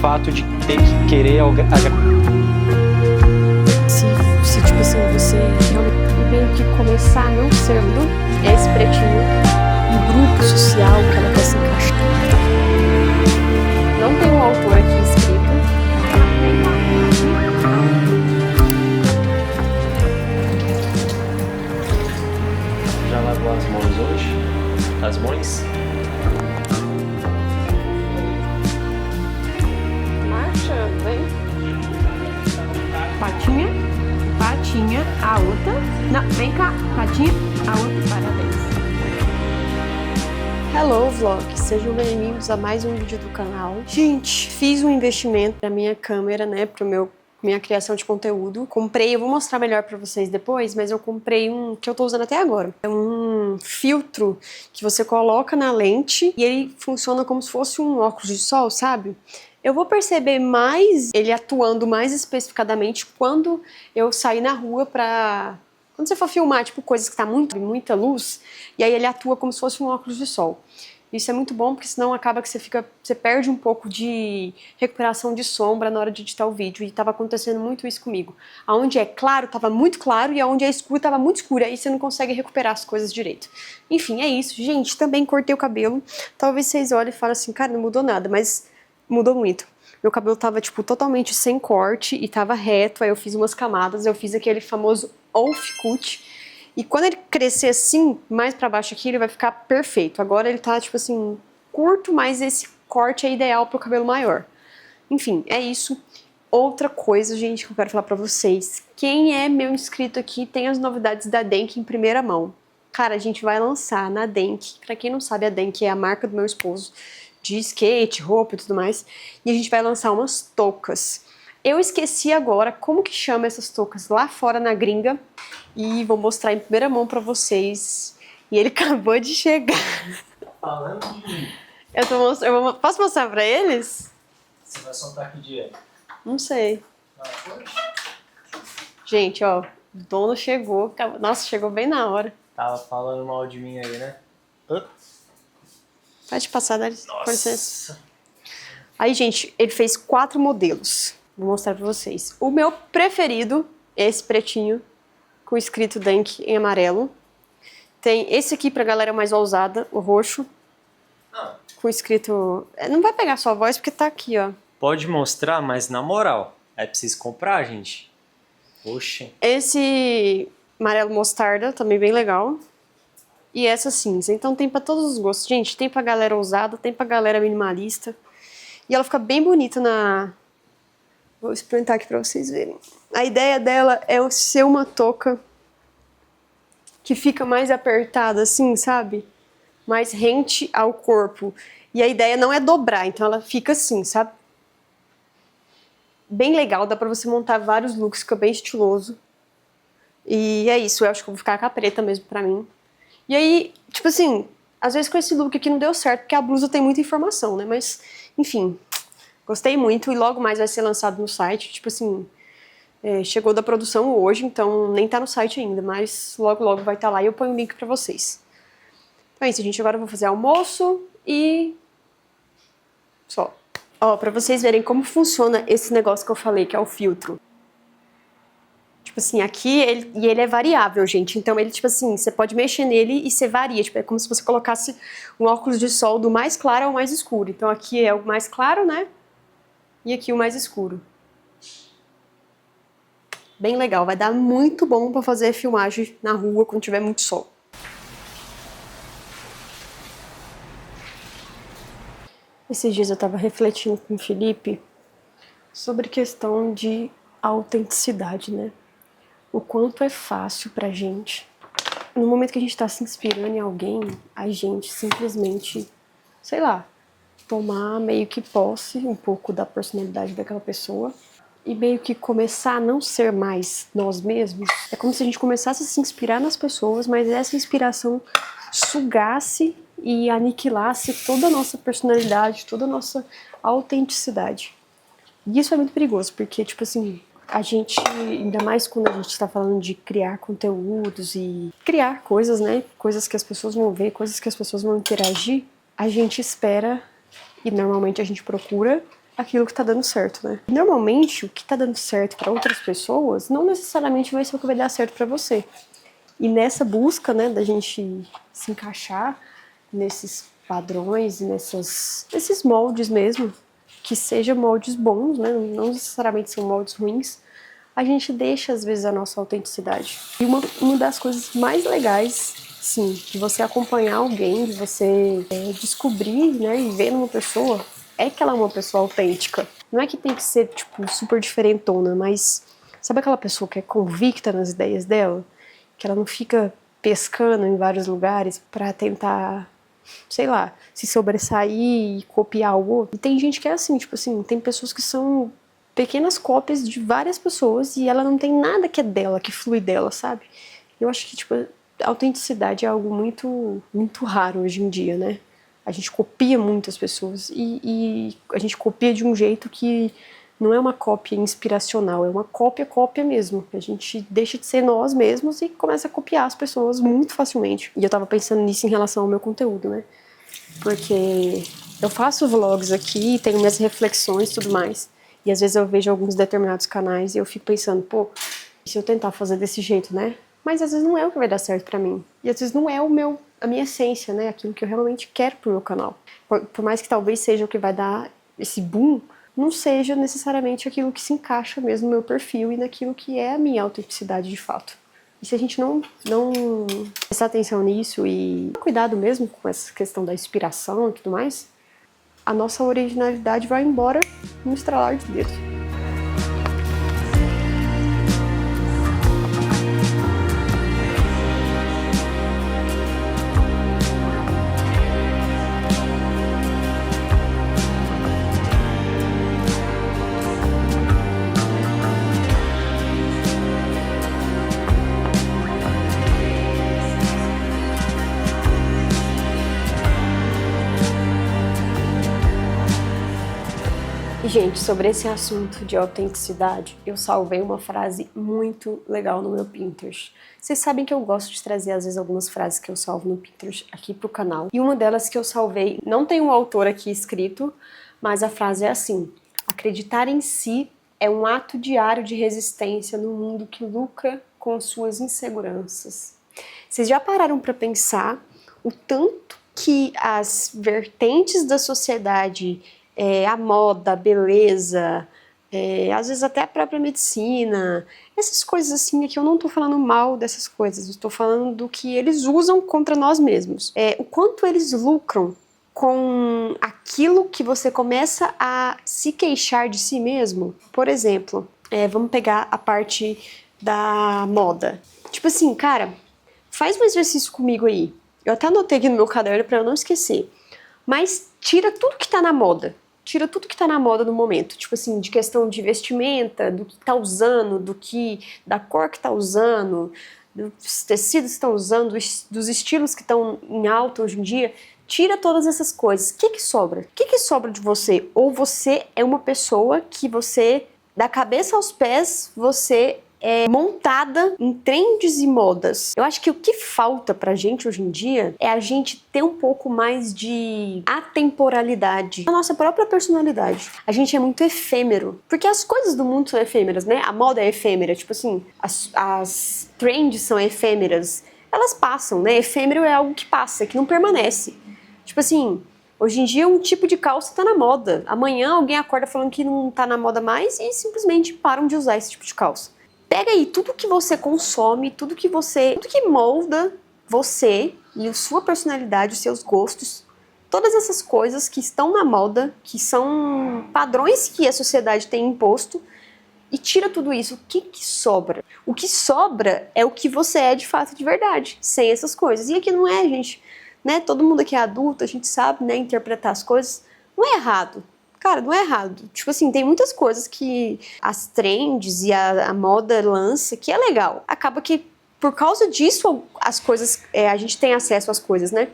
fato de ter que querer Se tipo assim, você realmente meio que começar a não ser esse pretinho, um grupo social que ela quer se encaixar. Não tem um autor aqui escrito. Já lavou as mãos hoje? As mãos? Marchando, hein? Patinha, patinha, a outra. Não, vem cá, patinha, a outra, parabéns. Hello, vlog! Sejam bem-vindos a mais um vídeo do canal. Gente, fiz um investimento na minha câmera, né, pro minha criação de conteúdo. Comprei, eu vou mostrar melhor pra vocês depois, mas eu comprei um que eu tô usando até agora. É um filtro que você coloca na lente e ele funciona como se fosse um óculos de sol, sabe? Eu vou perceber mais ele atuando mais especificadamente quando eu sair na rua pra... Quando você for filmar, tipo, coisas que tá muita luz, e aí ele atua como se fosse um óculos de sol. Isso é muito bom, porque senão acaba que você perde um pouco de recuperação de sombra na hora de editar o vídeo, e tava acontecendo muito isso comigo. Aonde é claro, tava muito claro, e aonde é escuro, tava muito escuro, aí você não consegue recuperar as coisas direito. Enfim, é isso. Gente, também cortei o cabelo. Talvez vocês olhem e falem assim, cara, não mudou nada, mas mudou muito. Meu cabelo tava, tipo, totalmente sem corte e tava reto, aí eu fiz umas camadas, eu fiz aquele famoso off-cut. E quando ele crescer assim, mais pra baixo aqui, ele vai ficar perfeito. Agora ele tá, tipo assim, curto, mas esse corte é ideal pro cabelo maior. Enfim, é isso. Outra coisa, gente, que eu quero falar pra vocês. Quem é meu inscrito aqui tem as novidades da Denk em primeira mão. Cara, a gente vai lançar na Denk. Pra quem não sabe, a Denk é a marca do meu esposo, de skate, roupa e tudo mais. E a gente vai lançar umas toucas. Eu esqueci agora como que chama essas toucas lá fora na gringa. E vou mostrar em primeira mão pra vocês. E ele acabou de chegar. Falando de mim. Posso mostrar pra eles? Você vai soltar que dia? Não sei. Hoje? Gente, ó. O dono chegou. Nossa, chegou bem na hora. Tava falando mal de mim aí, né? Pode passar, Dani. Com licença. Aí, gente, ele fez 4 modelos. Vou mostrar pra vocês. O meu preferido é esse pretinho, com escrito Denk em amarelo. Tem esse aqui pra galera mais ousada, o roxo. Com escrito... Não vai pegar sua voz porque tá aqui, ó. Pode mostrar, mas na moral, é preciso comprar, gente. Oxe. Esse amarelo mostarda, também bem legal. E essa cinza. Então tem pra todos os gostos. Gente, tem pra galera ousada, tem pra galera minimalista. E ela fica bem bonita na... Vou experimentar aqui pra vocês verem. A ideia dela é ser uma touca que fica mais apertada assim, sabe? Mais rente ao corpo. E a ideia não é dobrar, então ela fica assim, sabe? Bem legal, dá pra você montar vários looks, fica bem estiloso. E é isso, eu acho que eu vou ficar com a preta mesmo pra mim. E aí, tipo assim, às vezes com esse look aqui não deu certo, porque a blusa tem muita informação, né? Mas, enfim, gostei muito e logo mais vai ser lançado no site. Tipo assim, chegou da produção hoje, então nem tá no site ainda, mas logo logo vai estar lá e eu ponho o link pra vocês. Então é isso, gente. Agora eu vou fazer almoço e... só. Ó, pra vocês verem como funciona esse negócio que eu falei, que é o filtro. Tipo assim, aqui ele é variável, gente. Então ele, tipo assim, você pode mexer nele e você varia. Tipo, é como se você colocasse um óculos de sol do mais claro ao mais escuro. Então aqui é o mais claro, né? E aqui o mais escuro. Bem legal, vai dar muito bom pra fazer filmagem na rua quando tiver muito sol. Esses dias eu tava refletindo com o Felipe sobre questão de autenticidade, né? O quanto é fácil pra gente, no momento que a gente tá se inspirando em alguém, a gente simplesmente, sei lá, tomar meio que posse um pouco da personalidade daquela pessoa e meio que começar a não ser mais nós mesmos. É como se a gente começasse a se inspirar nas pessoas, mas essa inspiração sugasse e aniquilasse toda a nossa personalidade, toda a nossa autenticidade. E isso é muito perigoso, porque, tipo assim, a gente, ainda mais quando a gente tá falando de criar conteúdos e criar coisas, né? Coisas que as pessoas vão ver, coisas que as pessoas vão interagir, a gente espera, e normalmente a gente procura, aquilo que tá dando certo, né? Normalmente, o que tá dando certo para outras pessoas não necessariamente vai ser o que vai dar certo para você. E nessa busca, né, da gente se encaixar nesses padrões, nesses moldes mesmo, que sejam moldes bons, né, não necessariamente são moldes ruins, a gente deixa, às vezes, a nossa autenticidade. E uma das coisas mais legais, sim, de você acompanhar alguém, de você descobrir, né, e ver numa pessoa, é que ela é uma pessoa autêntica. Não é que tem que ser, tipo, super diferentona, mas sabe aquela pessoa que é convicta nas ideias dela? Que ela não fica pescando em vários lugares pra tentar, sei lá, se sobressair e copiar o outro. E tem gente que é assim, tipo assim, tem pessoas que são pequenas cópias de várias pessoas e ela não tem nada que é dela, que flui dela, sabe? Eu acho que, tipo, a autenticidade é algo muito, muito raro hoje em dia, né? A gente copia muitas pessoas e a gente copia de um jeito que não é uma cópia inspiracional, é uma cópia mesmo. A gente deixa de ser nós mesmos e começa a copiar as pessoas muito facilmente. E eu tava pensando nisso em relação ao meu conteúdo, né? Porque eu faço vlogs aqui, tenho minhas reflexões e tudo mais. E às vezes eu vejo alguns determinados canais e eu fico pensando, pô, e se eu tentar fazer desse jeito, né? Mas às vezes não é o que vai dar certo pra mim. E às vezes não é a minha essência, né? Aquilo que eu realmente quero pro meu canal. Por mais que talvez seja o que vai dar esse boom, não seja necessariamente aquilo que se encaixa mesmo no meu perfil e naquilo que é a minha autenticidade de fato. E se a gente não prestar atenção nisso e cuidado mesmo com essa questão da inspiração e tudo mais, a nossa originalidade vai embora no estralar de dedos. E, gente, sobre esse assunto de autenticidade, eu salvei uma frase muito legal no meu Pinterest. Vocês sabem que eu gosto de trazer, às vezes, algumas frases que eu salvo no Pinterest aqui pro canal. E uma delas que eu salvei, não tem um autor aqui escrito, mas a frase é assim: acreditar em si é um ato diário de resistência no mundo que lucra com suas inseguranças. Vocês já pararam para pensar o tanto que as vertentes da sociedade, a moda, a beleza, às vezes até a própria medicina, essas coisas assim, é que eu não tô falando mal dessas coisas, eu estou falando do que eles usam contra nós mesmos. O quanto eles lucram com aquilo que você começa a se queixar de si mesmo. Por exemplo, vamos pegar a parte da moda. Tipo assim, cara, faz um exercício comigo aí. Eu até anotei aqui no meu caderno pra eu não esquecer. Mas tira tudo que tá na moda. Tira tudo que tá na moda no momento. Tipo assim, de questão de vestimenta, do que tá usando, da cor que tá usando, dos tecidos que estão usando, dos estilos que estão em alta hoje em dia. Tira todas essas coisas. O que sobra? O que sobra de você? Ou você é uma pessoa que você, da cabeça aos pés, você é montada em trends e modas. Eu acho que o que falta pra gente hoje em dia é a gente ter um pouco mais de atemporalidade na nossa própria personalidade. A gente é muito efêmero, porque as coisas do mundo são efêmeras, né? A moda é efêmera, tipo assim, as trends são efêmeras. Elas passam, né? Efêmero é algo que passa, que não permanece. Tipo assim, hoje em dia um tipo de calça tá na moda. Amanhã alguém acorda falando que não tá na moda mais e simplesmente param de usar esse tipo de calça. Pega aí tudo que você consome, tudo que molda você e a sua personalidade, os seus gostos, todas essas coisas que estão na moda, que são padrões que a sociedade tem imposto, e tira tudo isso. O que sobra? O que sobra é o que você é de fato, de verdade, sem essas coisas. E aqui não é, gente, né? Todo mundo aqui é adulto, a gente sabe, né, interpretar as coisas. Não é errado. Cara, não é errado. Tipo assim, tem muitas coisas que as trends e a moda lança que é legal. Acaba que, por causa disso, as coisas, a gente tem acesso às coisas, né?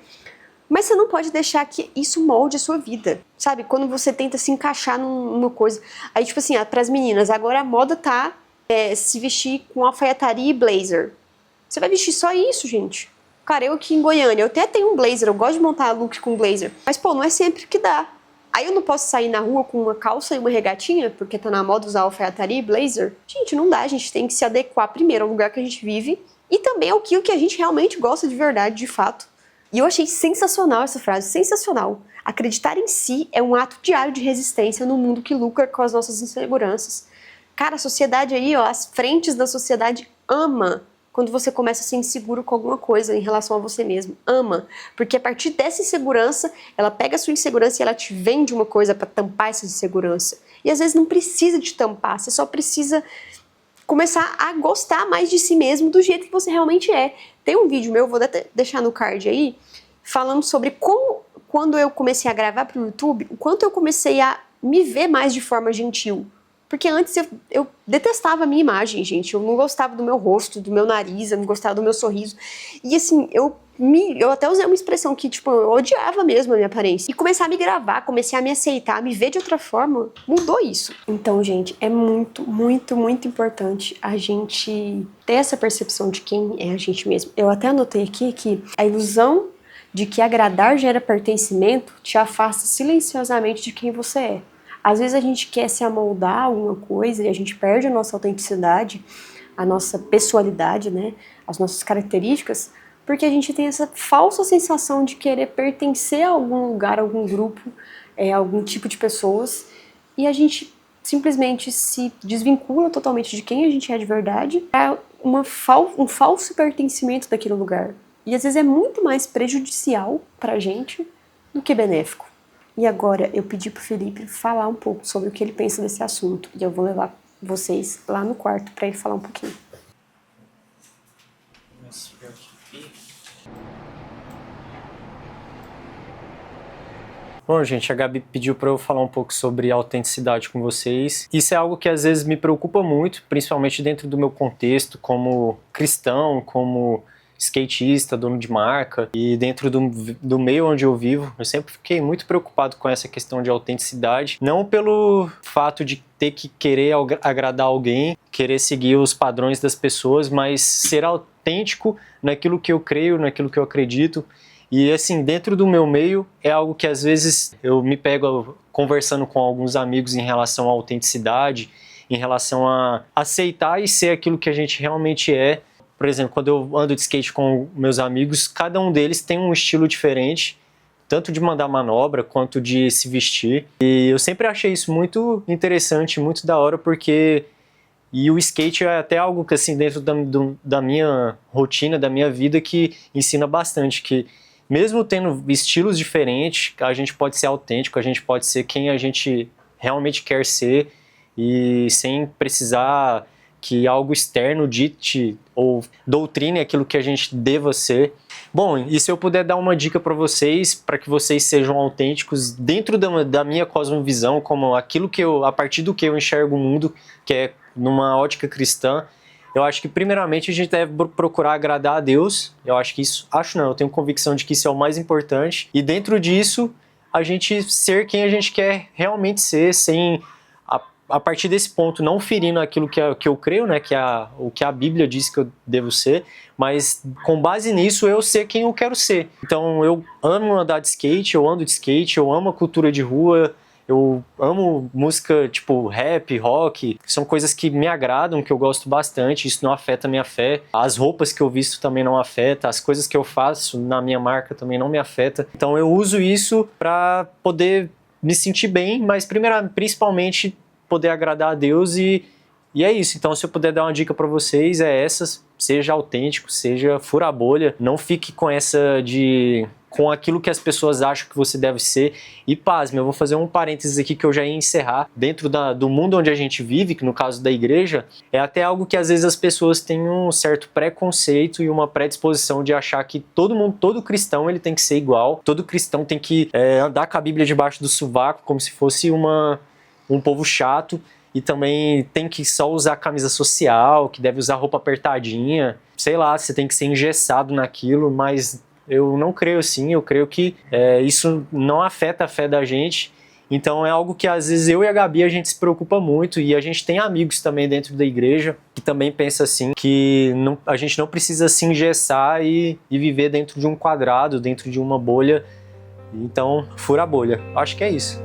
Mas você não pode deixar que isso molde a sua vida, sabe? Quando você tenta se encaixar numa coisa. Aí, tipo assim, pras meninas, agora a moda tá se vestir com alfaiataria e blazer. Você vai vestir só isso, gente. Cara, eu aqui em Goiânia, eu até tenho um blazer, eu gosto de montar look com blazer. Mas, pô, não é sempre que dá. Aí eu não posso sair na rua com uma calça e uma regatinha, porque tá na moda usar alfaiataria e blazer? Gente, não dá, a gente tem que se adequar primeiro ao lugar que a gente vive e também ao que a gente realmente gosta de verdade, de fato. E eu achei sensacional essa frase, sensacional. Acreditar em si é um ato diário de resistência no mundo que lucra com as nossas inseguranças. Cara, a sociedade aí, ó, as frentes da sociedade ama quando você começa a ser inseguro com alguma coisa em relação a você mesmo. Ama. Porque a partir dessa insegurança, ela pega a sua insegurança e ela te vende uma coisa pra tampar essa insegurança. E às vezes não precisa de tampar, você só precisa começar a gostar mais de si mesmo do jeito que você realmente é. Tem um vídeo meu, vou deixar no card aí, falando sobre como, quando eu comecei a gravar pro YouTube, o quanto eu comecei a me ver mais de forma gentil. Porque antes eu detestava a minha imagem, gente. Eu não gostava do meu rosto, do meu nariz, eu não gostava do meu sorriso. E assim, eu até usei uma expressão que, tipo, eu odiava mesmo a minha aparência. E comecei a me gravar, comecei a me aceitar, a me ver de outra forma, mudou isso. Então, gente, é muito, muito, muito importante a gente ter essa percepção de quem é a gente mesmo. Eu até anotei aqui que a ilusão de que agradar gera pertencimento te afasta silenciosamente de quem você é. Às vezes a gente quer se amoldar a alguma coisa e a gente perde a nossa autenticidade, a nossa pessoalidade, né, as nossas características, porque a gente tem essa falsa sensação de querer pertencer a algum lugar, a algum grupo, a algum tipo de pessoas, e a gente simplesmente se desvincula totalmente de quem a gente é de verdade para um falso pertencimento daquele lugar. E às vezes é muito mais prejudicial pra gente do que benéfico. E agora eu pedi pro Felipe falar um pouco sobre o que ele pensa desse assunto. E eu vou levar vocês lá no quarto para ele falar um pouquinho. Bom, gente, a Gabi pediu para eu falar um pouco sobre autenticidade com vocês. Isso é algo que às vezes me preocupa muito, principalmente dentro do meu contexto como cristão, como skatista, dono de marca, e dentro do meio onde eu vivo, eu sempre fiquei muito preocupado com essa questão de autenticidade, não pelo fato de ter que querer agradar alguém, querer seguir os padrões das pessoas, mas ser autêntico naquilo que eu creio, naquilo que eu acredito. E assim, dentro do meu meio, é algo que às vezes eu me pego conversando com alguns amigos em relação à autenticidade, em relação a aceitar e ser aquilo que a gente realmente é. Por exemplo, quando eu ando de skate com meus amigos, cada um deles tem um estilo diferente, tanto de mandar manobra quanto de se vestir. E eu sempre achei isso muito interessante, muito da hora, porque o skate é até algo que, assim, dentro da minha rotina, da minha vida, que ensina bastante, que mesmo tendo estilos diferentes, a gente pode ser autêntico, a gente pode ser quem a gente realmente quer ser, e sem precisar que algo externo dite ou doutrine aquilo que a gente deva ser. Bom, e se eu puder dar uma dica para vocês, para que vocês sejam autênticos dentro da minha cosmovisão, como aquilo que a partir do que eu enxergo o mundo, que é numa ótica cristã, eu acho que primeiramente a gente deve procurar agradar a Deus. Eu tenho convicção de que isso é o mais importante. E dentro disso, a gente ser quem a gente quer realmente ser, sem a partir desse ponto, não ferindo aquilo que eu creio, né, o que a Bíblia diz que eu devo ser, mas com base nisso eu ser quem eu quero ser. Então eu amo andar de skate, eu ando de skate, eu amo a cultura de rua, eu amo música tipo rap, rock, são coisas que me agradam, que eu gosto bastante, isso não afeta a minha fé. As roupas que eu visto também não afetam, as coisas que eu faço na minha marca também não me afetam. Então eu uso isso para poder me sentir bem, mas principalmente poder agradar a Deus, e é isso. Então, se eu puder dar uma dica para vocês, é essa: seja autêntico, seja fura a bolha, não fique com aquilo que as pessoas acham que você deve ser. E pasme, eu vou fazer um parênteses aqui que eu já ia encerrar. Dentro do mundo onde a gente vive, que no caso da igreja, é até algo que às vezes as pessoas têm um certo preconceito e uma predisposição de achar que todo cristão ele tem que ser igual, todo cristão tem que andar com a Bíblia debaixo do sovaco, como se fosse um povo chato, e também tem que só usar camisa social, que deve usar roupa apertadinha, sei lá, você tem que ser engessado naquilo, mas eu não creio assim. Eu creio que isso não afeta a fé da gente. Então é algo que às vezes eu e a Gabi a gente se preocupa muito, e a gente tem amigos também dentro da igreja que também pensam assim, que a gente não precisa se engessar e viver dentro de um quadrado, dentro de uma bolha. Então, fura a bolha. Acho que é isso.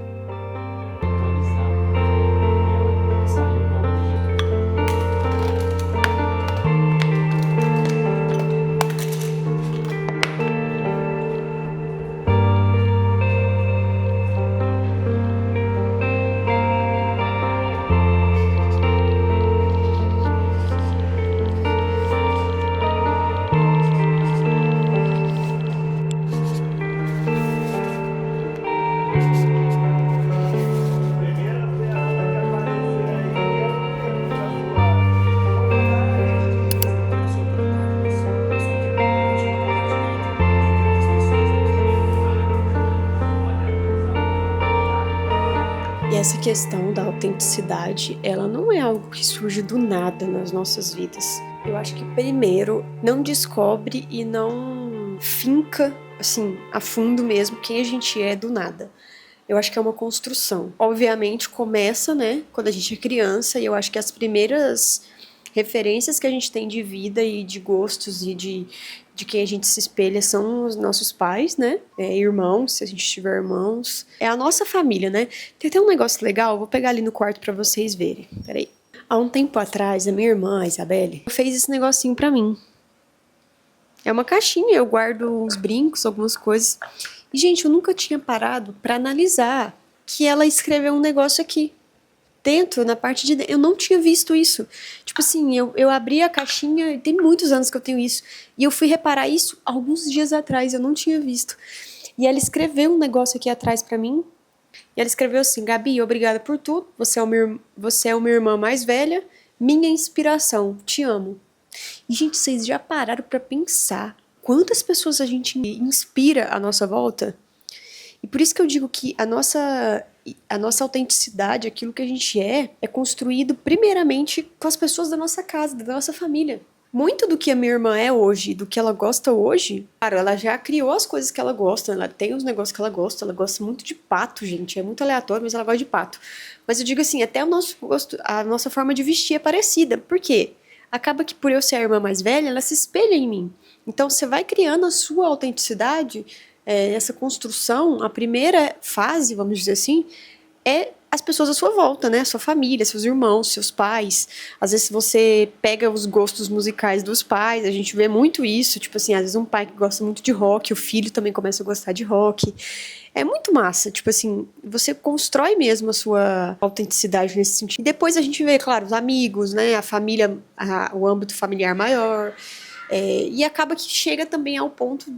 essa questão da autenticidade, ela não é algo que surge do nada nas nossas vidas. Eu acho que primeiro não descobre e não finca, assim, a fundo mesmo quem a gente é do nada. Eu acho que é uma construção. Obviamente começa, né, quando a gente é criança, e eu acho que as primeiras referências que a gente tem de vida e de gostos e de quem a gente se espelha são os nossos pais, né? Irmãos, se a gente tiver irmãos. É a nossa família, né? Tem até um negócio legal, vou pegar ali no quarto pra vocês verem. Peraí. Há um tempo atrás, a minha irmã, a Isabelle, fez esse negocinho pra mim. É uma caixinha, eu guardo uns brincos, algumas coisas. E, gente, eu nunca tinha parado pra analisar que ela escreveu um negócio aqui. Dentro, na parte de dentro, eu não tinha visto isso. Tipo assim, eu abri a caixinha, tem muitos anos que eu tenho isso, e eu fui reparar isso alguns dias atrás, eu não tinha visto. E ela escreveu um negócio aqui atrás pra mim, e ela escreveu assim: Gabi, obrigada por tudo, você é uma irmã mais velha, minha inspiração, te amo. E, gente, vocês já pararam pra pensar quantas pessoas a gente inspira à nossa volta? E por isso que eu digo que a nossa autenticidade, aquilo que a gente é construído primeiramente com as pessoas da nossa casa, da nossa família. Muito do que a minha irmã é hoje, do que ela gosta hoje, claro, ela já criou as coisas que ela gosta, ela tem os negócios que ela gosta muito de pato, gente, é muito aleatório, mas ela gosta de pato. Mas eu digo assim, até o nosso gosto, a nossa forma de vestir é parecida. Por quê? Acaba que por eu ser a irmã mais velha, ela se espelha em mim. Então você vai criando a sua autenticidade, essa construção, a primeira fase, vamos dizer assim, é as pessoas à sua volta, né? Sua família, seus irmãos, seus pais. Às vezes você pega os gostos musicais dos pais, a gente vê muito isso, tipo assim, às vezes um pai que gosta muito de rock, o filho também começa a gostar de rock. É muito massa, tipo assim, você constrói mesmo a sua autenticidade nesse sentido. E depois a gente vê, claro, os amigos, né? A família, o âmbito familiar maior. E acaba que chega também ao ponto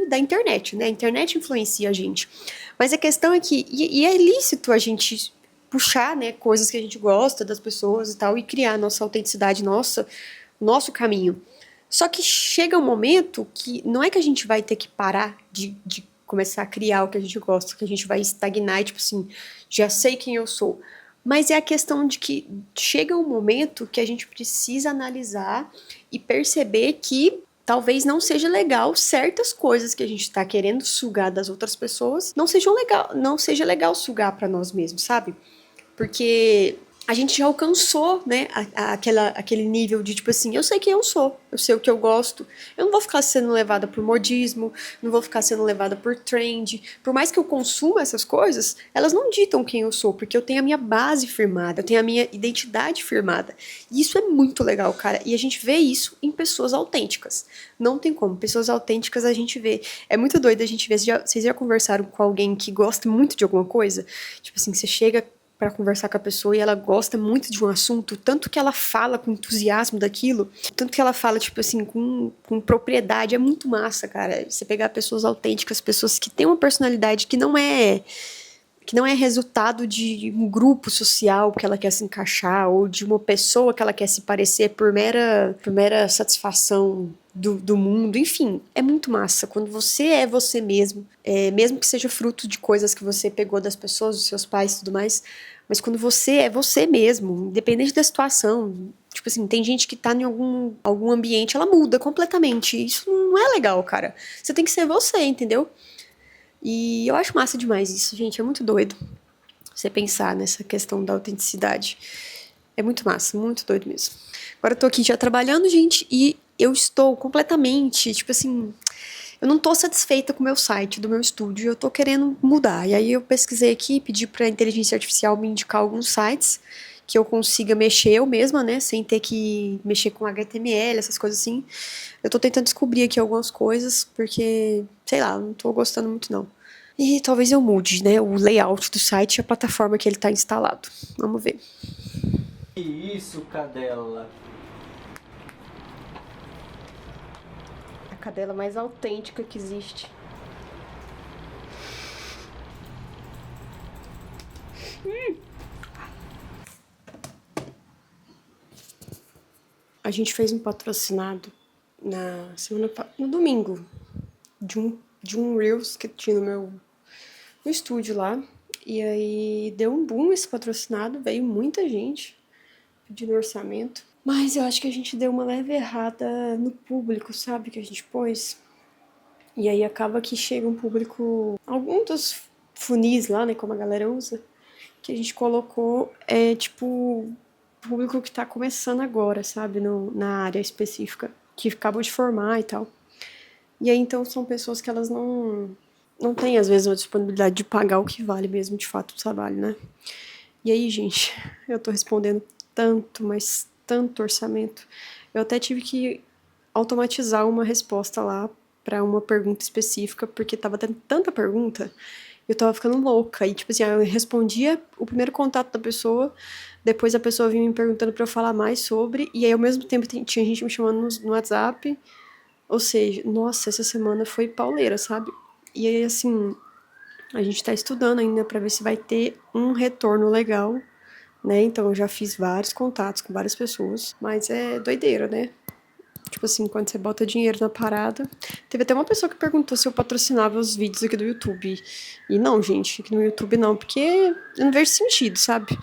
da internet, né? A internet influencia a gente. Mas a questão é que, e é lícito a gente puxar, né, coisas que a gente gosta das pessoas e tal, e criar a nossa autenticidade, nosso caminho. Só que chega um momento que não é que a gente vai ter que parar de começar a criar o que a gente gosta, que a gente vai estagnar e, tipo assim, já sei quem eu sou. Mas é a questão de que chega um momento que a gente precisa analisar e perceber que talvez não seja legal certas coisas que a gente tá querendo sugar das outras pessoas, não seja legal sugar para nós mesmos, sabe? Porque a gente já alcançou, né, aquele nível de, tipo assim, eu sei quem eu sou, eu sei o que eu gosto, eu não vou ficar sendo levada por modismo, não vou ficar sendo levada por trend, por mais que eu consuma essas coisas, elas não ditam quem eu sou, porque eu tenho a minha base firmada, eu tenho a minha identidade firmada, e isso é muito legal, cara, e a gente vê isso em pessoas autênticas, não tem como, pessoas autênticas a gente vê, é muito doido a gente ver, vocês já conversaram com alguém que gosta muito de alguma coisa? Tipo assim, você chega para conversar com a pessoa e ela gosta muito de um assunto, tanto que ela fala com entusiasmo daquilo, tanto que ela fala, tipo assim, com propriedade, é muito massa, cara. Você pegar pessoas autênticas, pessoas que têm uma personalidade que não é resultado de um grupo social que ela quer se encaixar, ou de uma pessoa que ela quer se parecer por mera satisfação do mundo, enfim, é muito massa. Quando você é você mesmo, mesmo que seja fruto de coisas que você pegou das pessoas, dos seus pais e tudo mais, mas quando você é você mesmo, independente da situação, tipo assim, tem gente que tá em algum ambiente, ela muda completamente, isso não é legal, cara. Você tem que ser você, entendeu? E eu acho massa demais isso, gente, é muito doido você pensar nessa questão da autenticidade. É muito massa, muito doido mesmo. Agora eu tô aqui já trabalhando, gente, e eu estou completamente, tipo assim, eu não tô satisfeita com o meu site, do meu estúdio, eu tô querendo mudar. E aí eu pesquisei aqui, pedi pra inteligência artificial me indicar alguns sites que eu consiga mexer eu mesma, né, sem ter que mexer com HTML, essas coisas assim. Eu tô tentando descobrir aqui algumas coisas, porque, sei lá, não tô gostando muito não. E talvez eu mude, né, o layout do site e a plataforma que ele tá instalado. Vamos ver. Que isso, cadela? A cadela mais autêntica que existe. A gente fez um patrocinado no domingo de um Reels que tinha no estúdio lá. E aí deu um boom esse patrocinado, veio muita gente pedindo orçamento. Mas eu acho que a gente deu uma leve errada no público, sabe? Que a gente pôs. E aí acaba que chega um público... Algum dos funis lá, né? Como a galera usa. Que a gente colocou é tipo... Público que tá começando agora, sabe? Na área específica. Que acabou de formar e tal. E aí então são pessoas que elas não têm, às vezes, uma disponibilidade de pagar o que vale mesmo, de fato, o trabalho, né? E aí, gente, eu tô respondendo tanto, mas tanto orçamento. Eu até tive que automatizar uma resposta lá pra uma pergunta específica, porque tava tendo tanta pergunta, eu tava ficando louca. E, tipo assim, eu respondia o primeiro contato da pessoa, depois a pessoa vinha me perguntando pra eu falar mais sobre, e aí, ao mesmo tempo, tinha gente me chamando no WhatsApp. Ou seja, nossa, essa semana foi pauleira, sabe? E aí, assim, a gente tá estudando ainda pra ver se vai ter um retorno legal, né? Então, eu já fiz vários contatos com várias pessoas, mas é doideira, né? Tipo assim, quando você bota dinheiro na parada. Teve até uma pessoa que perguntou se eu patrocinava os vídeos aqui do YouTube. E não, gente, aqui no YouTube não, porque eu não vejo sentido, sabe?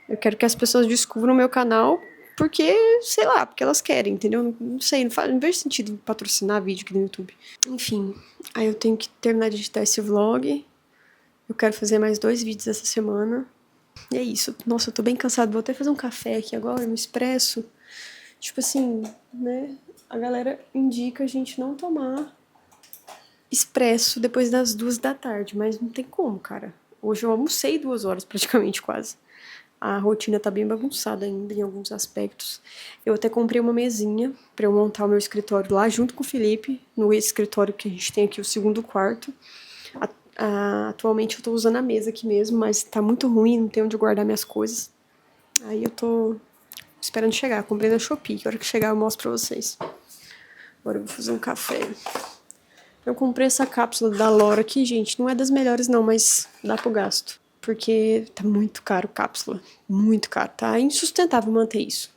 Eu quero que as pessoas descubram o meu canal porque, sei lá, porque elas querem, entendeu? Não sei, não vejo sentido em patrocinar vídeo aqui no YouTube. Enfim, aí eu tenho que terminar de editar esse vlog. Eu quero fazer mais 2 vídeos essa semana. E é isso. Nossa, eu tô bem cansada. Vou até fazer um café aqui agora, um expresso. Tipo assim, né? A galera indica a gente não tomar expresso depois das 2 da tarde, mas não tem como, cara. Hoje eu almocei 2 horas, praticamente, quase. A rotina tá bem bagunçada ainda em alguns aspectos. Eu até comprei uma mesinha pra eu montar o meu escritório lá junto com o Felipe, no escritório que a gente tem aqui, o segundo quarto. Atualmente eu tô usando a mesa aqui mesmo, mas tá muito ruim, não tem onde guardar minhas coisas. Aí eu tô esperando chegar, comprei na Shopee, que a hora que chegar eu mostro pra vocês. Agora eu vou fazer um café. Eu comprei essa cápsula da Lora aqui, gente, não é das melhores não, mas dá pro gasto. Porque tá muito caro cápsula, muito caro, tá insustentável manter isso.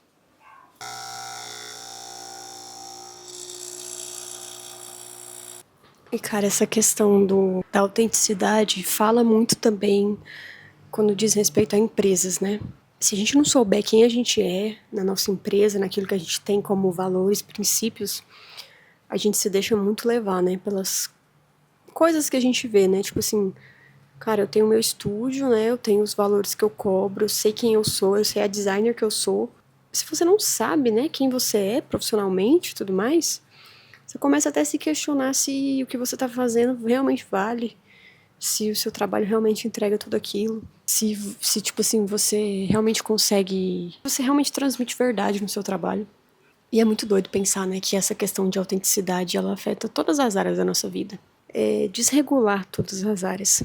E, cara, essa questão da autenticidade fala muito também quando diz respeito a empresas, né? Se a gente não souber quem a gente é na nossa empresa, naquilo que a gente tem como valores, princípios, a gente se deixa muito levar, né? Pelas coisas que a gente vê, né? Tipo assim, cara, eu tenho o meu estúdio, né? Eu tenho os valores que eu cobro, eu sei quem eu sou, eu sei a designer que eu sou. Se você não sabe, né, quem você é profissionalmente e tudo mais, você começa até a se questionar se o que você tá fazendo realmente vale, se o seu trabalho realmente entrega tudo aquilo, se tipo assim, você realmente consegue... Você realmente transmite verdade no seu trabalho. E é muito doido pensar, né, que essa questão de autenticidade, ela afeta todas as áreas da nossa vida. É desregular todas as áreas.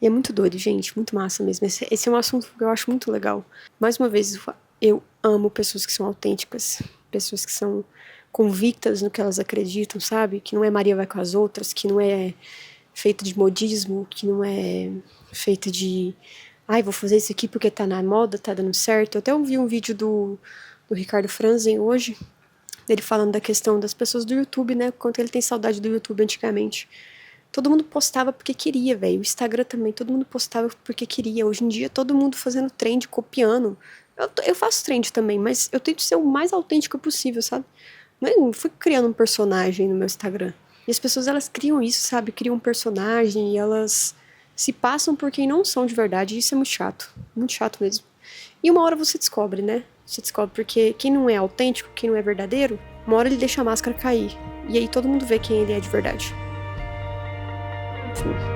E é muito doido, gente, muito massa mesmo. Esse é um assunto que eu acho muito legal. Mais uma vez, eu amo pessoas que são autênticas, pessoas que são convictas no que elas acreditam, sabe? Que não é Maria vai com as outras, que não é feita de modismo, que não é feita de... Ai, vou fazer isso aqui porque tá na moda, tá dando certo. Eu até ouvi um vídeo do Ricardo Franzen hoje, dele falando da questão das pessoas do YouTube, né? Quanto ele tem saudade do YouTube antigamente. Todo mundo postava porque queria, velho. O Instagram também, todo mundo postava porque queria. Hoje em dia, todo mundo fazendo trend, copiando. Eu faço trend também, mas eu tento ser o mais autêntica possível, sabe? Não fui criando um personagem no meu Instagram. E as pessoas, elas criam isso, sabe? Criam um personagem e elas se passam por quem não são de verdade. E isso é muito chato. Muito chato mesmo. E uma hora você descobre, né? Você descobre porque quem não é autêntico, quem não é verdadeiro, uma hora ele deixa a máscara cair. E aí todo mundo vê quem ele é de verdade. Enfim.